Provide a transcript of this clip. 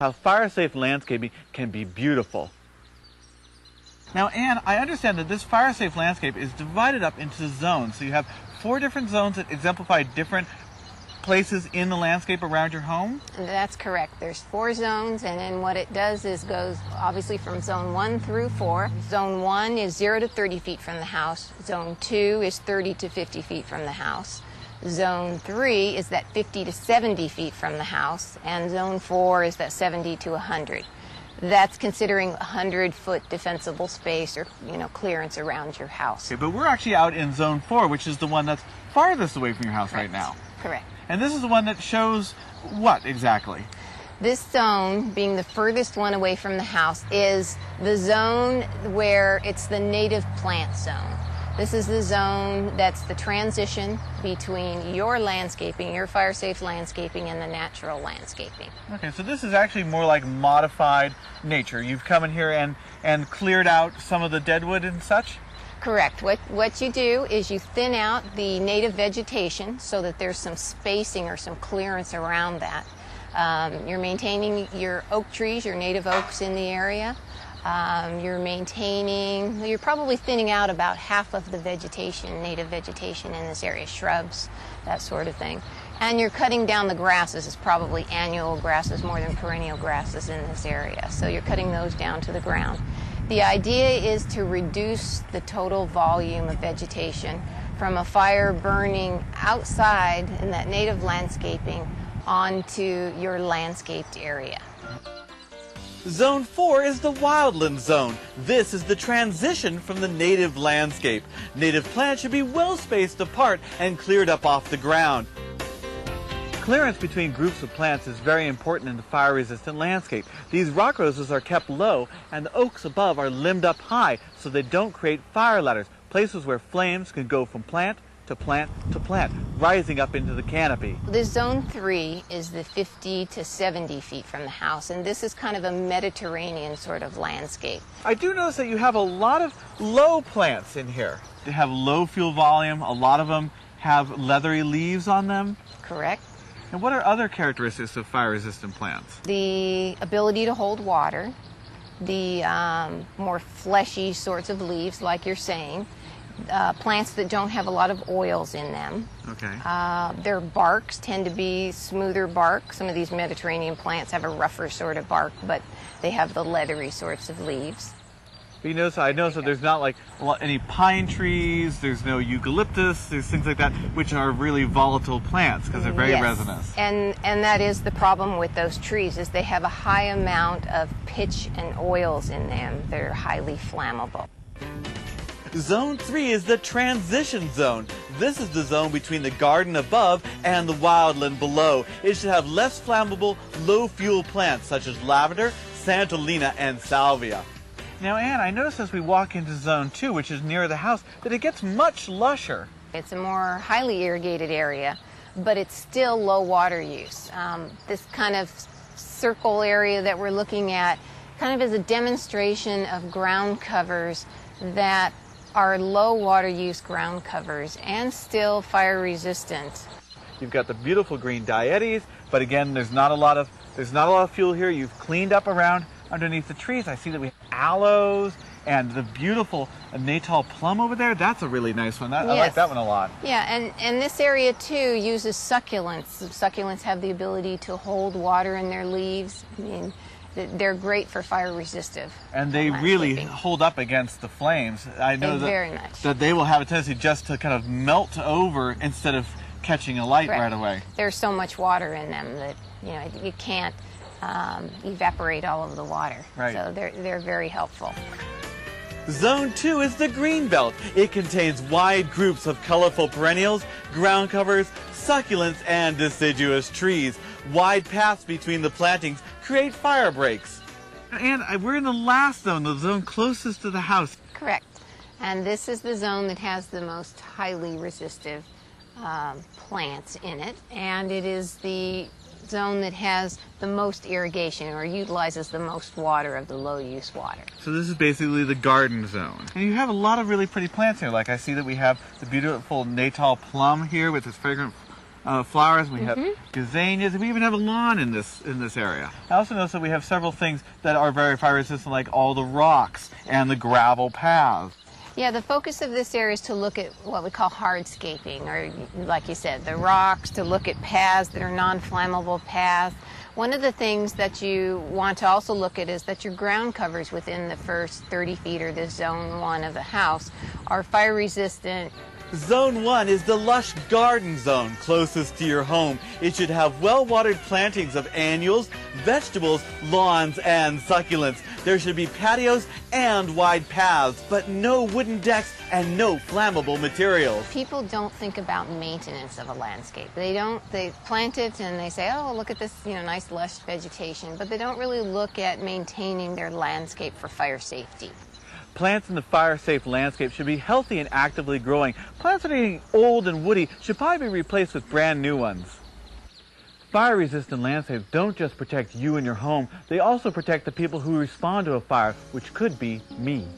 How fire-safe landscaping can be beautiful. Now, Anne, I understand that this fire-safe landscape is divided up into zones. So you have 4 different zones that exemplify different places in the landscape around your home? That's correct. There's 4 zones, and then what it does is goes obviously from zone 1 through 4. Zone 1 is 0 to 30 feet from the house. Zone 2 is 30 to 50 feet from the house. Zone 3 is that 50 to 70 feet from the house, and Zone 4 is that 70 to 100. That's considering 100-foot defensible space or, clearance around your house. Okay, but we're actually out in Zone 4, which is the one that's farthest away from your house right now. Correct. And this is the one that shows what exactly? This zone, being the furthest one away from the house, is the zone where it's the native plant zone. This is the zone that's the transition between your landscaping, your fire-safe landscaping, and the natural landscaping. Okay, so this is actually more like modified nature. You've come in here and cleared out some of the deadwood and such? Correct. What you do is you thin out the native vegetation so that there's some spacing or some clearance around that. You're maintaining your oak trees, your native oaks in the area. You're probably thinning out about half of the vegetation, native vegetation in this area, shrubs, that sort of thing. And you're cutting down the grasses. It's probably annual grasses more than perennial grasses in this area. So you're cutting those down to the ground. The idea is to reduce the total volume of vegetation from a fire burning outside in that native landscaping onto your landscaped area. Zone 4 is the wildland zone. This is the transition from the native landscape. Native plants should be well spaced apart and cleared up off the ground. Clearance between groups of plants is very important in the fire-resistant landscape. These rock roses are kept low, and the oaks above are limbed up high so they don't create fire ladders, places where flames can go from plant to plant to plant, rising up into the canopy. This zone 3 is the 50 to 70 feet from the house, and this is kind of a Mediterranean sort of landscape. I do notice that you have a lot of low plants in here. They have low fuel volume. A lot of them have leathery leaves on them. Correct. And what are other characteristics of fire-resistant plants? The ability to hold water, the more fleshy sorts of leaves, like you're saying, plants that don't have a lot of oils in them. Okay. Their barks tend to be smoother bark. Some of these Mediterranean plants have a rougher sort of bark, but they have the leathery sorts of leaves. But I notice that there's not like any pine trees, there's no eucalyptus, there's things like that, which are really volatile plants because they're very resinous. And that is the problem with those trees, is they have a high amount of pitch and oils in them that are highly flammable. Zone 3 is the transition zone. This is the zone between the garden above and the wildland below. It should have less flammable, low-fuel plants such as lavender, santolina, and salvia. Now, Anne, I noticed as we walk into Zone 2, which is near the house, that it gets much lusher. It's a more highly irrigated area, but it's still low water use. This kind of circle area that we're looking at kind of is a demonstration of ground covers that are low water use ground covers and still fire resistant. You've got the beautiful green dietes, but again, there's not a lot of fuel here. You've cleaned up around underneath the trees. I see that we have aloes and the beautiful Natal plum over there. That's a really nice one. I like that one a lot. Yeah, and this area too uses succulents. Succulents have the ability to hold water in their leaves. I mean, they're great for fire resistive. And they really hold up against the flames. I know that they will have a tendency just to kind of melt over instead of catching a light right away. There's so much water in them that you can't evaporate all of the water. Right. So they're very helpful. Zone 2 is the green belt. It contains wide groups of colorful perennials, ground covers, succulents, and deciduous trees. Wide paths between the plantings create fire breaks. And we're in the last zone, the zone closest to the house. Correct. And this is the zone that has the most highly resistive plants in it. And it is the zone that has the most irrigation or utilizes the most water of the low-use water. So this is basically the garden zone. And you have a lot of really pretty plants here. Like I see that we have the beautiful Natal plum here with its fragrant flowers. We have gazanias, and we even have a lawn in this area. I also notice that we have several things that are very fire resistant, like all the rocks and the gravel paths. Yeah, the focus of this area is to look at what we call hardscaping, or like you said, the rocks, to look at paths that are non-flammable paths. One of the things that you want to also look at is that your ground covers within the first 30 feet, or the zone 1 of the house, are fire resistant. Zone 1 is the lush garden zone closest to your home. It should have well-watered plantings of annuals, vegetables, lawns, and succulents. There should be patios and wide paths, but no wooden decks and no flammable materials. People don't think about maintenance of a landscape. They plant it and they say, oh, look at this, nice lush vegetation, but they don't really look at maintaining their landscape for fire safety. Plants in the fire-safe landscape should be healthy and actively growing. Plants that are getting old and woody should probably be replaced with brand new ones. Fire-resistant landscapes don't just protect you and your home, they also protect the people who respond to a fire, which could be me.